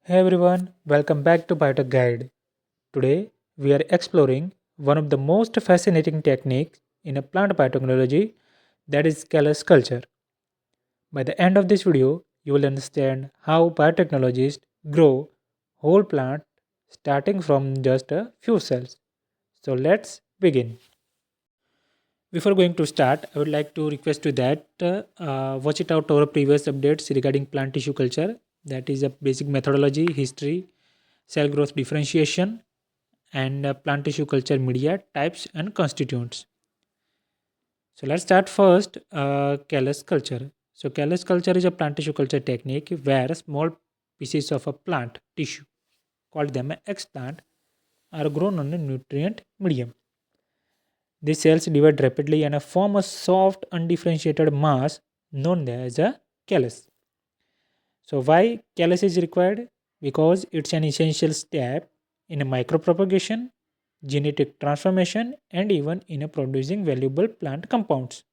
Hey everyone, welcome back to Biotech Guide. Today we are exploring one of the most fascinating techniques in a plant biotechnology, that is Callus culture. By the end of this video, you will understand how biotechnologists grow whole plant starting from just a few cells. So let's begin. Before going to start, I would like to request you that watch it out our previous updates regarding plant tissue culture. That is a basic methodology, history, cell growth differentiation, and plant tissue culture media types and constituents. So let's start first callus culture. So callus culture is a plant tissue culture technique where small pieces of a plant tissue, called them explant, are grown on a nutrient medium. These cells divide rapidly and form a soft undifferentiated mass known as a callus. So why callus is required? Because it's an essential step in a micropropagation, genetic transformation, and even in a producing valuable plant compounds.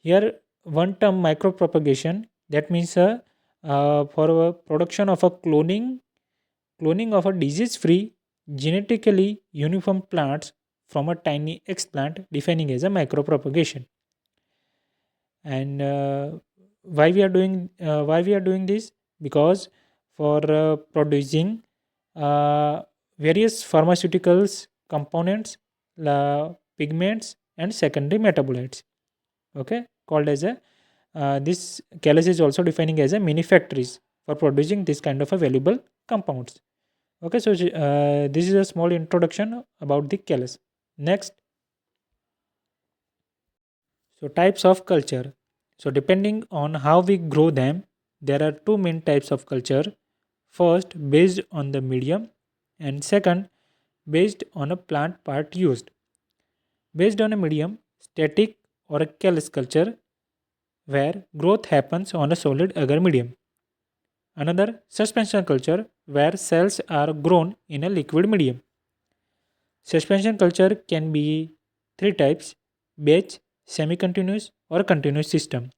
Here, one term micropropagation, that means for a production of a cloning of a disease-free, genetically uniform plants from a tiny explant, defining as a micropropagation. And why we are doing this? Because for producing uh, various pharmaceuticals components, pigments, and secondary metabolites, okay, called as a this callus is also defining as a mini factories for producing this kind of a valuable compounds. Okay, so this is a small introduction about the callus. Next, so types of culture. So depending on how we grow them, there are two main types of culture. First, based on the medium, and second, based on a plant part used. Based on a medium, static or a callus culture, where growth happens on a solid agar medium. Another, suspension culture, where cells are grown in a liquid medium. Suspension culture can be three types: batch, semi continuous, or continuous system.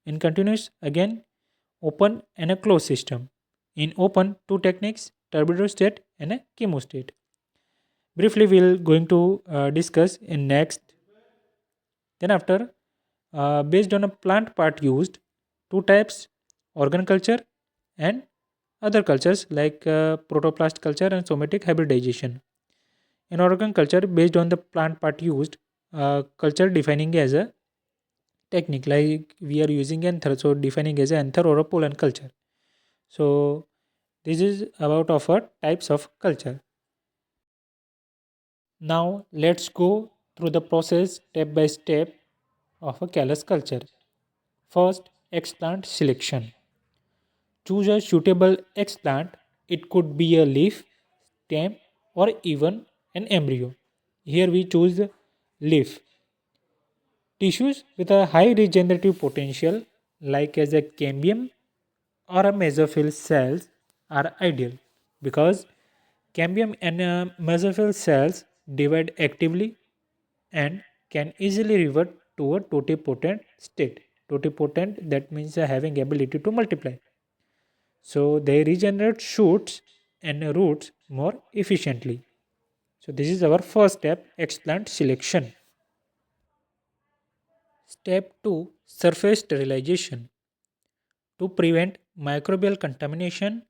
In continuous, again, open and a closed system. In open, two techniques: turbidostat and a chemostat. Briefly, we'll going to discuss in next. Then after, based on a plant part used, two types: organ culture and other cultures like protoplast culture and somatic hybridization. In organ culture, based on the plant part used, culture defining as a technique, like we are using anther, so defining as an anther or a pollen culture. So this is about of our types of culture. Now let's go through the process step by step of a callus culture. First, explant selection. Choose a suitable explant. It could be a leaf, stem, or even an embryo. Here we choose leaf. Tissues with a high regenerative potential, like as a cambium or a mesophyll cells, are ideal because cambium and mesophyll cells divide actively and can easily revert to a totipotent state. Totipotent, that means having ability to multiply. So they regenerate shoots and roots more efficiently. So this is our first step, explant selection. Step 2, surface sterilization. To prevent microbial contamination,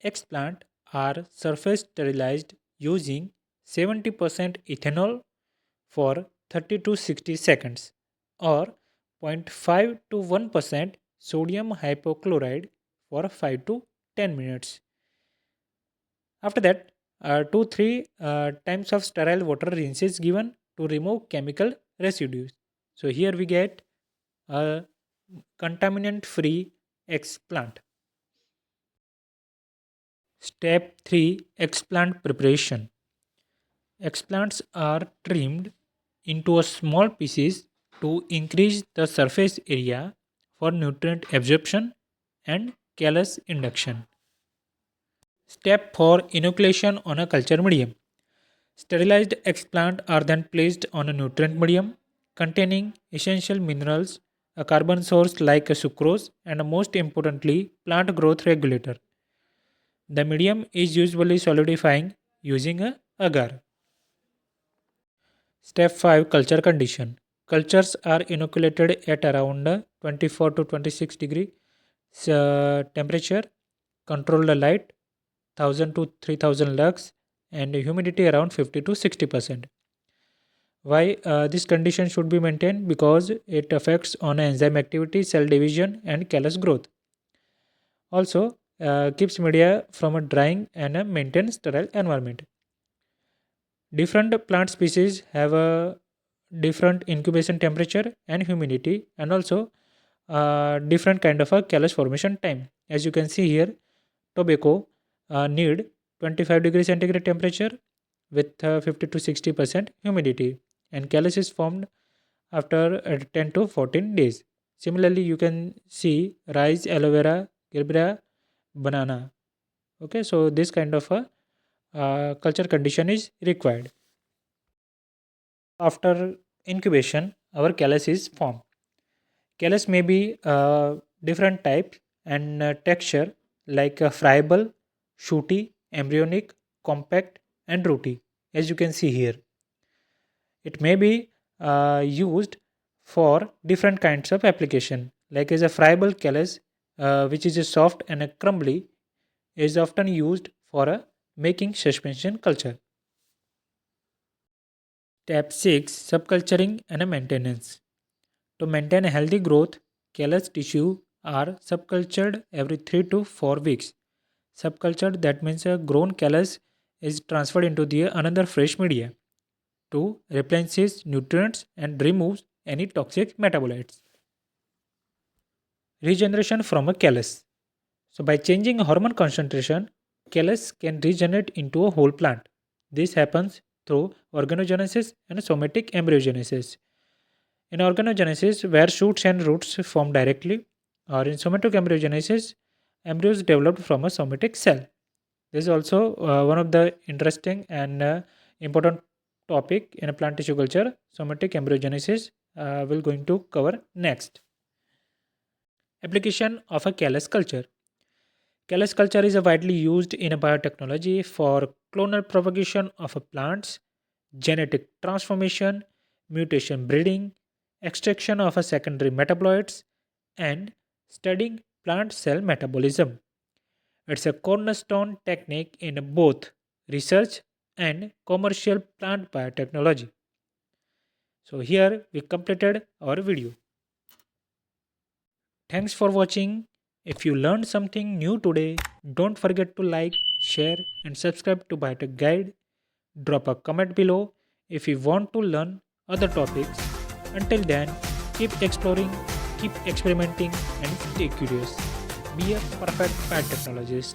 explant are surface sterilized using 70% ethanol for 30 to 60 seconds or 0.5 to 1% sodium hypochlorite for 5 to 10 minutes. After that, 2 3 times of sterile water rinse is given to remove chemical residues. So here we get a contaminant free explant. Step 3, explant preparation. Explants are trimmed into a small pieces to increase the surface area for nutrient absorption and callus induction. Step 4, inoculation on a culture medium. Sterilized explant are then placed on a nutrient medium containing essential minerals, a carbon source like a sucrose, and most importantly, plant growth regulator. The medium is usually solidifying using a agar. Step 5, culture condition. Cultures are inoculated at around 24 to 26 degree temperature. Control the light 1000 to 3000 lux and humidity around 50 to 60%. Why this condition should be maintained? Because it affects on enzyme activity, cell division and callus growth. Also keeps media from a drying and maintains sterile environment. Different plant species have a different incubation temperature and humidity, and also different kind of a callus formation time. As you can see here, tobacco need 25 degree centigrade temperature with 50 to 60% humidity, and callus is formed after 10 to 14 days. Similarly, you can see rice, aloe vera, gerbera, banana. Okay, so this kind of a culture condition is required. After incubation, our callus is formed. Callus may be different types and texture like friable, shooty, embryonic, compact, and rooty, as you can see here. It may be used for different kinds of application, like as a friable callus, which is a soft and a crumbly, is often used for making suspension culture. Step 6, subculturing and maintenance. To maintain a healthy growth, callus tissue are subcultured every 3 to 4 weeks. Subcultured, that means a grown callus is transferred into the another fresh media to replenishes nutrients and removes any toxic metabolites. Regeneration from a callus. So by changing hormone concentration, callus can regenerate into a whole plant. This happens through organogenesis and somatic embryogenesis. In organogenesis, where shoots and roots form directly, or in somatic embryogenesis, embryos developed from a somatic cell. This is also one of the interesting and important topic in a plant tissue culture. Somatic embryogenesis will going to cover next. Application of a callus culture. Callus culture is widely used in a biotechnology for clonal propagation of a plants, genetic transformation, mutation breeding, extraction of a secondary metabolites, and studying plant cell metabolism. It's a cornerstone technique in both research and commercial plant biotechnology. So here we completed our video. Thanks for watching. If you learned something new today, don't forget to like, share and subscribe to Biotech Guide. Drop a comment below if you want to learn other topics. Until then, keep exploring, keep experimenting and stay curious. Be a perfect biotechnologist.